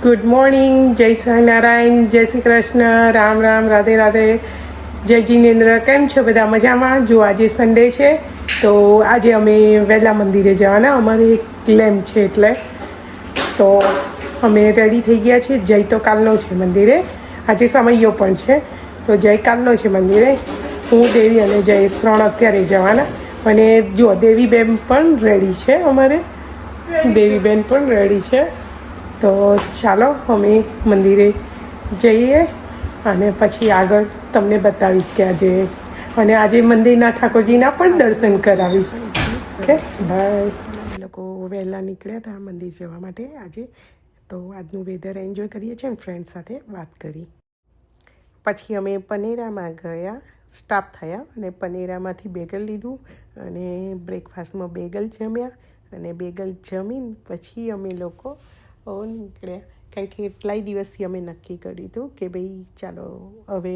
Good morning, જય સ્વામિનારાયણ, જય શ્રી કૃષ્ણ, રામ રામ, રાધે રાધે, જય જીનેન્દ્ર. કેમ છો બધા? મજામાં? જો આજે સન્ડે છે તો આજે અમે વહેલા મંદિરે જવાના. અમારે એક ક્લેમ છે એટલે તો અમે રેડી થઈ ગયા છીએ. જય તો કાલનો છે મંદિરે, આજે સમયો પણ છે તો જય કાલનો છે મંદિરે. હું, દેવી અને જયેશ 3 અત્યારે જવાના. અને જો દેવીબેન પણ રેડી છે, અમારે દેવીબેન પણ રેડી છે. તો ચાલો અમે મંદિરે જઈએ અને પછી આગળ તમને બતાવીશ કે આજે અને આજે મંદિરના ઠાકોરજીના પણ દર્શન કરાવીશ. Okay, by. એ લોકો વહેલા નીકળ્યા હતા મંદિર જવા માટે આજે, તો આજનું વેધર એન્જોય કરીએ છીએ અને ફ્રેન્ડ સાથે વાત કરી. પછી અમે પનેરામાં ગયા, સ્ટાફ થયા અને પનેરામાંથી બેગલ લીધું અને બ્રેકફાસ્ટમાં બેગલ જમ્યા અને બેગલ જમીને પછી અમે લોકો નીકળ્યા. કારણ કે એટલાય દિવસથી અમે નક્કી કર્યું હતું કે ભાઈ ચાલો હવે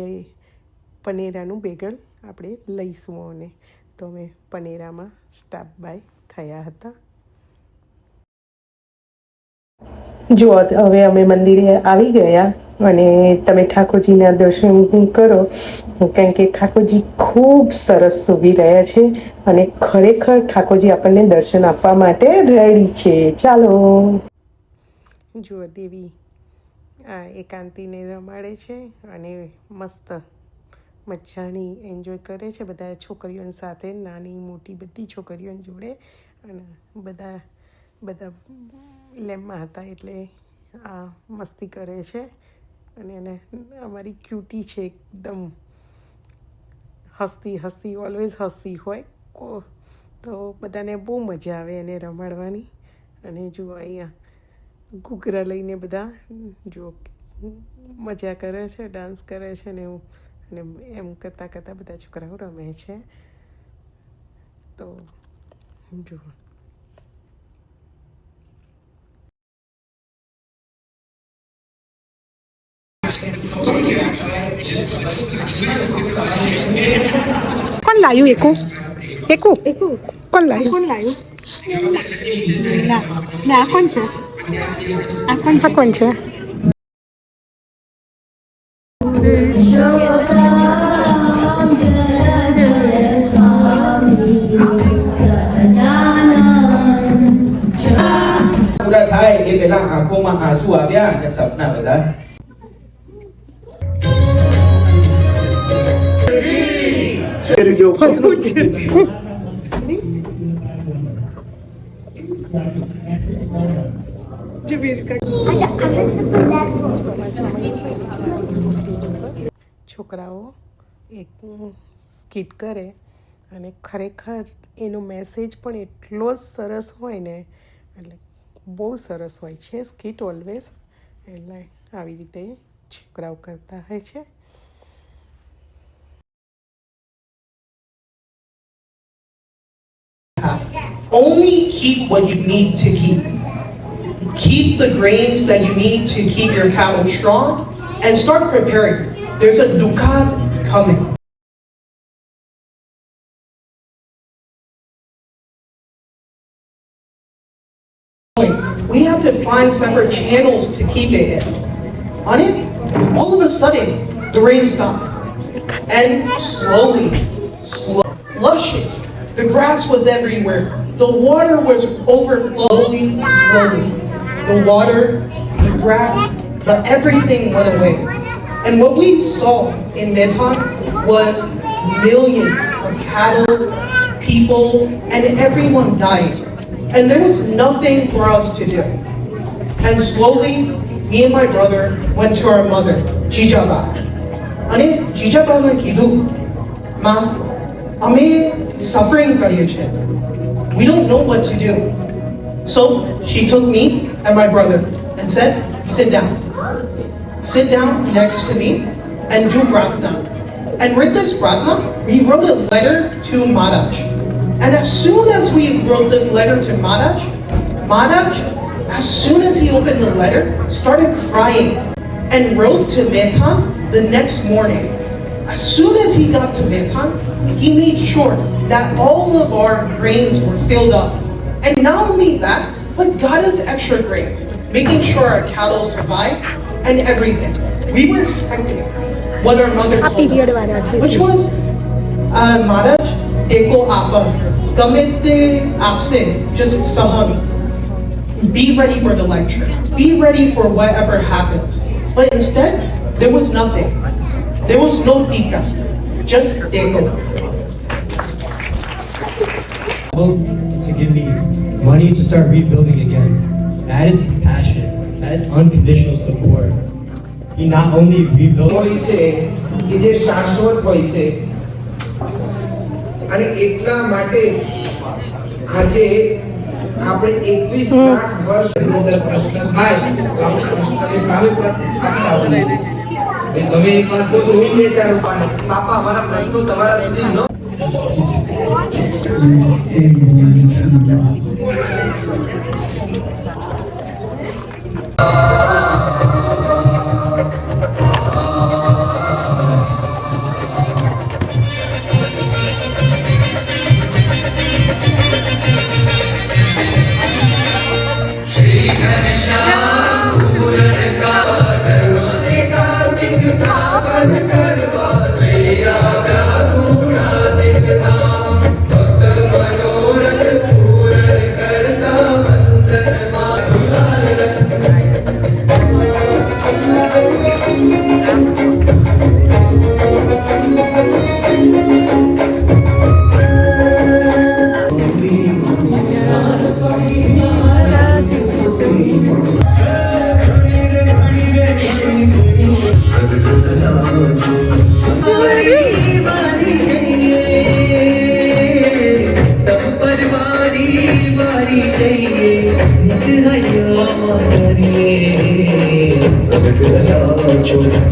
પનેરાનું બેગલ આપણે લઈશું અને તો અમે પનેરામાં સ્ટાફ બાય થયા હતા. જો હવે અમે મંદિરે આવી ગયા અને તમે ઠાકોરજીના દર્શન કરો, કારણ કે ઠાકોરજી ખૂબ સરસ શોભી રહ્યા છે અને ખરેખર ઠાકોરજી આપણને દર્શન આપવા માટે રેડી છે. ચાલો. જુઓ દેવી આ એકાંતીને રમાડે છે અને મસ્ત મજાની એન્જોય કરે છે બધા છોકરીઓ સાથે, નાની મોટી બધી છોકરીઓ જોડે. અને બધા લેમ્બમાં હતા એટલે આ મસ્તી કરે છે. અને એને અમારી ક્યુટી છે એકદમ, હસતી ઓલવેઝ હસતી હોય તો બધાને બહુ મજા આવે એને રમાડવાની. અને જુઓ અહીંયા ઘૂઘરા લઈને બધા જો મજા કરે છે, ડાન્સ કરે છે ને એવું, અને એમ કરતાં બધા છોકરાઓ રમે છે. તો જુઓ કોણ લાવ્યું? એકુ કોણ લાવ્યું? ના, કોણ છે? આ કોણ છે? પૂરા થાય એ પહેલા આંખોમાં આંસુ આવ્યા અને સપના બધા છોકરાઓ એક સ્કીટ કરે અને ખરેખર એનો મેસેજ પણ એટલો જ સરસ હોય ને, એટલે બહુ સરસ હોય છે સ્કીટ ઓલવેઝ. એટલે આવી રીતે છોકરાઓ કરતા હોય છે. Only keep what you need to keep. Keep the grains that you need to keep your cattle strong and start preparing. There's a dukkha coming. We have to find separate channels to keep it in. On it, all of a sudden, the rain stopped. And slowly, luscious. The grass was everywhere. The water was overflowing slowly. The water, the grass, everything went away. And what we saw in Metan was millions of cattle, people, and everyone died. And there was nothing for us to do. And slowly, me and my brother went to our mother, Jijaba. And Jijaba kiddu, Ma, ame suffering kariye chhe. We don't know what to do. So she took me and my brother and said, sit down. Sit down next to me and do pratna. And with this pratna, we wrote a letter to Maharaj. And as soon as we wrote this letter to Maharaj, as soon as he opened the letter, started crying and wrote to Metan the next morning. As soon as he got to Metan, he made sure that all of our grains were filled up. And not only that, but got us extra grants, making sure our cattle survive and everything. We were expecting what our mother told us, which was, Maharaj, teko apa, gamete apse, just sahan. Be ready for the lecture. Be ready for whatever happens. But instead, there was nothing. There was no tika, just teko. To give me money to start rebuilding again. That is compassion. That is unconditional support. He not only rebuilt. હોય છે કે જે શાશ્વત હોય છે અને એટલા માટે આજે આપણે 21 લાખ વર્ષ પ્રશ્ન થાય તો આપણે પ્રશ્નને સામે આપતા હોઈએ છીએ તમે એક વાત કહો તો હું વિચારું પાપા અમારા પ્રશ્નો તમારા સુધી ન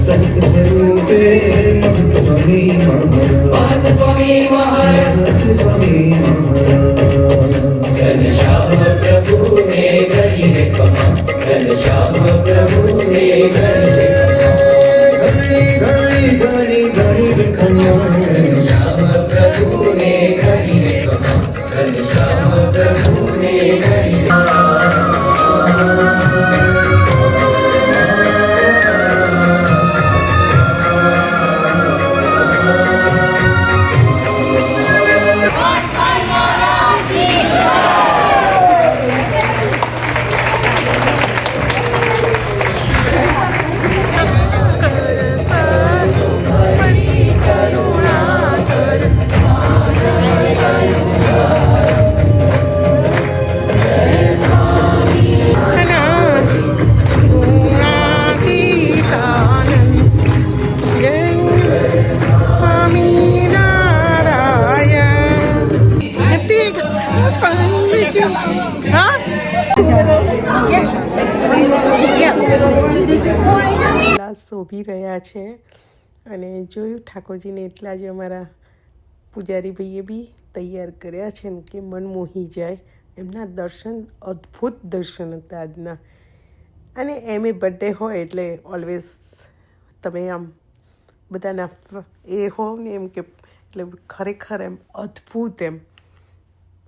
संत स्वरूपे महंत स्वामी महाराज स्वामी महाराज घनश्याम प्रभु ने घड़ी कहा घनश्याम प्रभु ने घड़ी घड़ी घड़ी घड़ी घड़ी घनश्याम प्रभु ने घड़ी कहा घनश्याम प्रभु ने घड़ी શોભી રહ્યા છે અને જોયું ઠાકોરજીને એટલા જ અમારા પૂજારી ભાઈએ બી તૈયાર કર્યા છે ને કે મન મોહી જાય. એમના દર્શન અદ્ભુત દર્શન હતા આજના. અને એમ એ બર્થડે હોય એટલે ઓલવેઝ તમે આમ બધાના એ હો ને એમ કે એટલે ખરેખર એમ અદ્ભુત એમ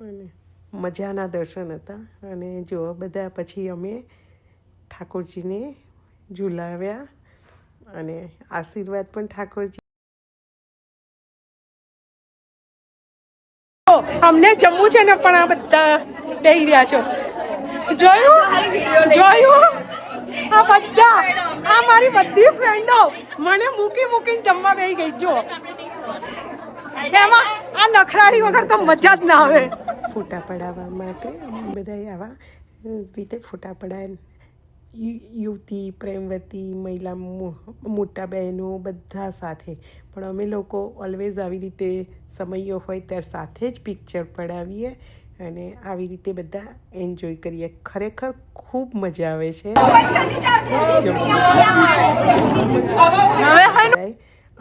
અને મજાના દર્શન હતા. અને જો બધા પછી અમે ઠાકોરજીને ઝુલાવ્યા અને આશીર્વાદ પણ ઠાકોરજી. અમને જમવું છે ને પણ આ બધા બેહી રહ્યા છો. જોયું આ બધા આ મારી બધી ફ્રેન્ડો મને મૂકીને જમવા બેહી ગઈ. જો એમાં આ નખરાડી વગર તો મજા જ ના આવે. ફોટા પડાવવા માટે અમે બધા આવા રીતે ફોટા પડાય. યુવતી પ્રેમવતી મહિલા મોટા બહેનો બધા સાથે. પણ અમે લોકો ઓલવેઝ આવી રીતે સમયો હોય ત્યારે સાથે જ પિક્ચર પડાવીએ અને આવી રીતે બધા એન્જોય કરીએ. ખરેખર ખૂબ મજા આવે છે.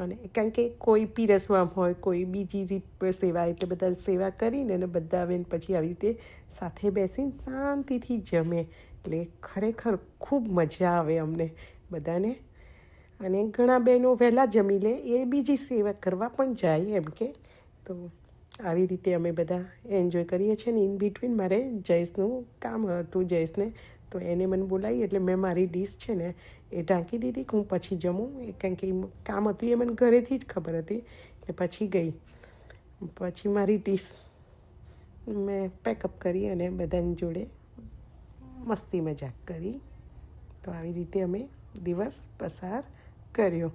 અને કારણ કે કોઈ પીરસવામાં હોય કોઈ બીજી સેવા એટલે બધા સેવા કરીને અને બધા આવીને પછી આવી રીતે સાથે બેસીને શાંતિથી જમે. એટલે ખરેખર ખૂબ મજા આવે અમને બધાને. અને ઘણા બહેનો વહેલા જમી લે એ બીજી સેવા કરવા પણ જાય એમ કે. તો આવી રીતે અમે બધા એન્જોય કરીએ છીએ ને ઇન બિટવીન મારે જયેશનું કામ હતું જયેશને, તો એને મને બોલાવી એટલે મેં મારી ડીશ છે ને એ ઢાંકી દીધી કે હું પછી જમું, કારણ કે કામ હતું એ મને ઘરેથી જ ખબર હતી એટલે પછી ગઈ. પછી મારી ડીશ મેં પેકઅપ કરી અને બધાની જોડે મસ્તી મજાક કરી. તો આવી રીતે અમે દિવસ પસાર કર્યો.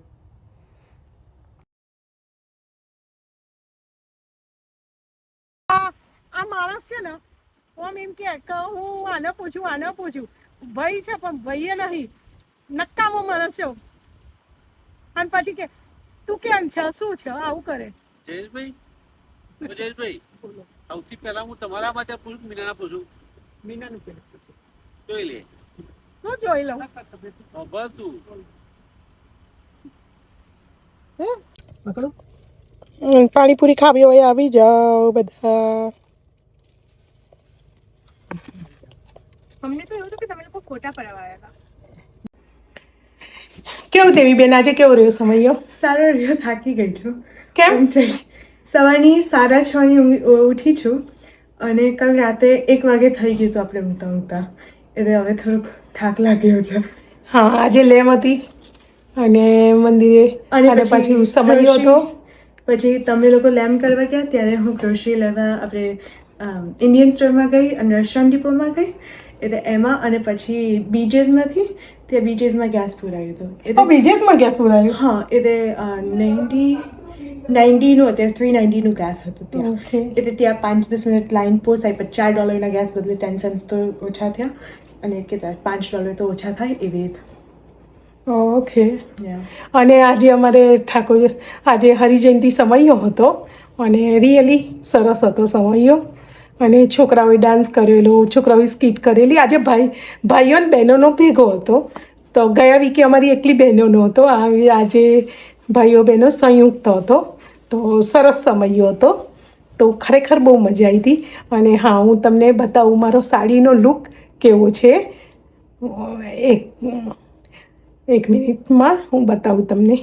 આ માણસ છે ને આમ એમ કે હું આને પૂછું ભાઈ છે પણ ભાઈએ નહીં, નકામો માણસ છે. અને પછી કે તું કેમ છે, શું છે, આવું કરે. જયેશભાઈ સૌથી પહેલા હું તમારા માટે પૂછું મીનાના પૂછું? મીનાનું પેલું પૂછું. જોઈ લે શું જોઈ લઉં? ખબર તું પાણીપુરી ખાવી હોય આવી જાઓ બધા. અમને તો એવું હતું કે તમે લોકો ખોટા પડાવ્યા હતા. કેવું દેવી બેન આજે કેવો રહ્યો સમયો? સારો રહ્યો, થાકી ગઈ છું. કેમ? સવારની 6:30 ઉઠી છું અને કાલ રાતે 1 વાગે થઈ ગયું હતું આપણે ઊંઘતા એટલે હવે થોડોક થાક લાગ્યો છે. હા, આજે લેમ હતી અને મંદિરે અને પછી સમયો હતો. પછી તમે લોકો લેમ્પ કરવા ગયા ત્યારે હું ગ્રોસરી લેવા આપણે ઇન્ડિયન સ્ટોરમાં ગઈ અને રશિયન ડિપોમાં ગઈ એટલે એમાં, અને પછી બીચેસમાંથી ત્યાં બીચેસમાં ગેસ પુરાયું હતું. તો બીજેસમાં ગેસ પુરાયું? હા, એટલે 90નું અત્યારે 390નું ગેસ હતું ત્યાં. એટલે ત્યાં 5-10 મિનિટ લાઈન પોસાય, પણ $4 ગેસ બદલે 10 cents તો ઓછા થયા અને કેટલા $5 તો ઓછા થાય એવી રીતે. ઓકે. અને આજે અમારે આજે હરિજયંતિ સમયો હતો અને રિયલી સરસ હતો સમયો. અને છોકરાઓએ ડાન્સ કરેલો, છોકરાઓએ સ્કીટ કરેલી. આજે ભાઈઓ અને બહેનોનો ભેગો હતો. તો ગયા વીકે અમારી એકલી બહેનોનો હતો, આજે ભાઈઓ બહેનો સંયુક્ત હતો. તો સરસ સમયો હતો. તો ખરેખર બહુ મજા આવી હતી. અને હા, હું તમને બતાવું મારો સાડીનો લુક કેવો છે. એક મિનિટમાં હું બતાવું તમને.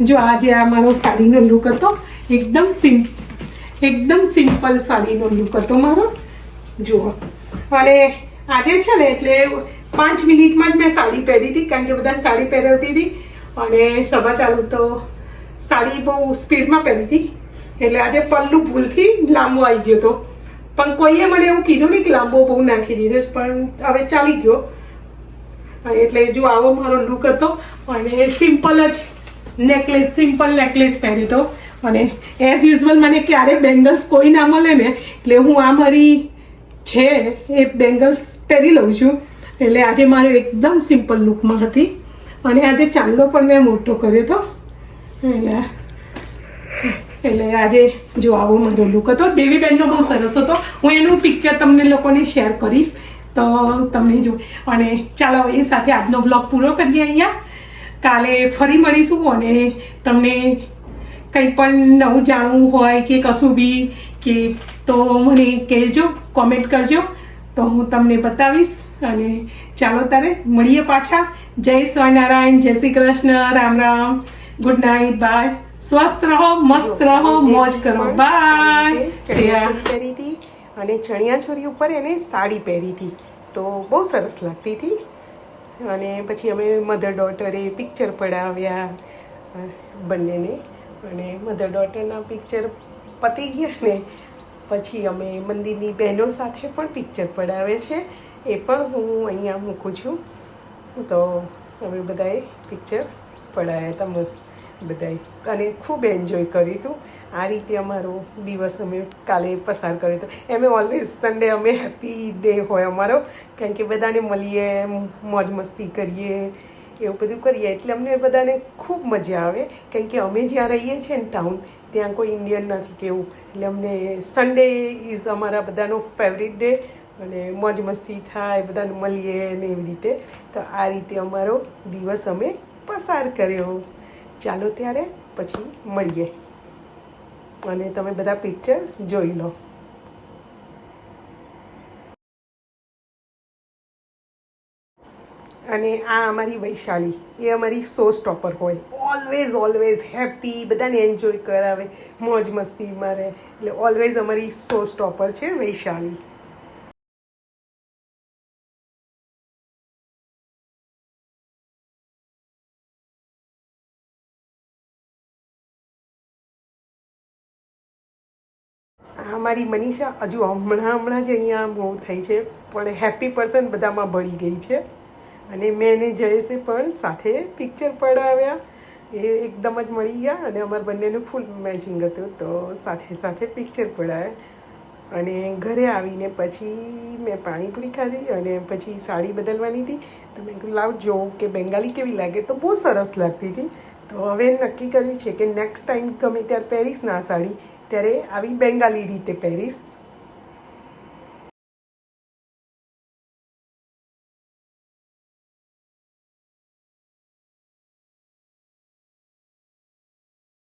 જો આજે આ મારો સાડીનો લુક હતો, એકદમ સિમ્પલ સાડીનો લુક હતો મારો. જુઓ, અને આજે છે ને એટલે 5 મિનિટમાં જ મેં સાડી પહેરી હતી, કારણ કે બધા સાડી પહેરવતી હતી અને સભા ચાલુ તો સાડી બહુ સ્પીડમાં પહેરી હતી. એટલે આજે પલ્લું ભૂલથી લાંબો આવી ગયો હતો, પણ કોઈએ મને એવું કીધું નહીં કે લાંબો બહુ નાખી દીધો, પણ હવે ચાલી ગયો. એટલે જો આવો મારો લુક હતો અને સિમ્પલ નેકલેસ પહેર્યો હતો. અને એઝ યુઝ્યુઅલ મને ક્યારે બેંગલ્સ કોઈ ના મળે ને એટલે હું આ મારી છે એ બેંગલ્સ પહેરી લઉં છું. એટલે આજે મારે એકદમ સિમ્પલ લુકમાં હતી. અને આજે ચાંદલો પણ મેં મોટો કર્યો હતો. એટલે આજે જો આવો મારો લુક હતો. દેવીબેનનો બહુ સરસ હતો. હું એનું પિક્ચર તમને લોકોને શેર કરીશ તો તમને જો. અને ચાલો એ સાથે આજનો બ્લોગ પૂરો કરીએ અહીંયા. કાલે ફરી મળીશું અને તમને કંઈ પણ નવું જાણવું હોય કે કશું બી કે તો મને કહેજો, કોમેન્ટ કરજો તો હું તમને બતાવીશ. અને ચાલો તારે મળીએ પાછા. જય સ્વામિનારાયણ, જય Shri Krishna, Ram Ram, good night, bye. સ્વસ્થ રહો, મસ્ત રહો, મોજ કરો, બાય. ચણિયા પહેરી હતી અને ચણિયા ચોરી ઉપર એને સાડી પહેરી હતી તો બહુ સરસ લાગતી હતી. અને પછી અમે મધર ડોટરે પિક્ચર પડાવ્યા બંનેને. અને મધર ડોટરના પિક્ચર પતી ગયા ને પછી અમે મંદિરની બહેનો સાથે પણ પિક્ચર પડાવે છે, એ પણ હું અહીંયા મૂકું છું. તો અમે બધાએ પિક્ચર પડાવ્યા હતા બધાએ અને ખૂબ એન્જોય કર્યું હતું. આ રીતે અમારો દિવસ અમે કાલે પસાર કર્યો હતો. એમ ઓલવેઝ સન્ડે અમે હેપી ડે હોય અમારો, કારણ કે બધાને મળીએ, મોજ મસ્તી કરીએ, એવું બધું કરીએ એટલે અમને બધાને ખૂબ મજા આવે. કારણ કે અમે જ્યાં રહીએ છીએ ને ટાઉન, ત્યાં કોઈ ઇન્ડિયન નથી કેવું, એટલે અમને સન્ડે ઇઝ અમારા બધાનો ફેવરિટ ડે અને મોજ મસ્તી થાય, બધાને મળીએ ને એવી રીતે. તો આ રીતે અમારો દિવસ અમે પસાર કર્યો. ચાલો ત્યારે પછી મળીએ અને તમે બધા પિક્ચર જોઈ લો. અને આ અમારી વૈશાલી, એ અમારી શો સ્ટોપર હોય, ઓલવેઝ હેપી, બધાને એન્જોય કરાવે, મોજ મસ્તી મારે, એટલે ઓલવેઝ અમારી શો સ્ટોપર છે વૈશાલી. આ મારી મનીષા હજુ હમણાં જ અહીંયા મૂવ થઈ છે, પણ હેપી પર્સન બધામાં ભળી ગઈ છે. અને મેં એને જયેશે પણ સાથે પિક્ચર પડાવ્યા, એ એકદમ જ મળી ગયા અને અમારા બંનેનું ફૂલ મેચિંગ હતું, તો સાથે પિક્ચર પડાવ્યા. અને ઘરે આવીને પછી મેં પાણીપુરી ખાધી અને પછી સાડી બદલવાની હતી, તો મેં કીધું લાવ જોઉં કે બેંગાલી કેવી લાગે, તો બહુ સરસ લાગતી હતી. તો હવે નક્કી કર્યું છે કે નેક્સ્ટ ટાઈમ ગમે ત્યારે પહેરીશ ને આ સાડી, ત્યારે આવી બેંગાલી રીતે પહેરીશ.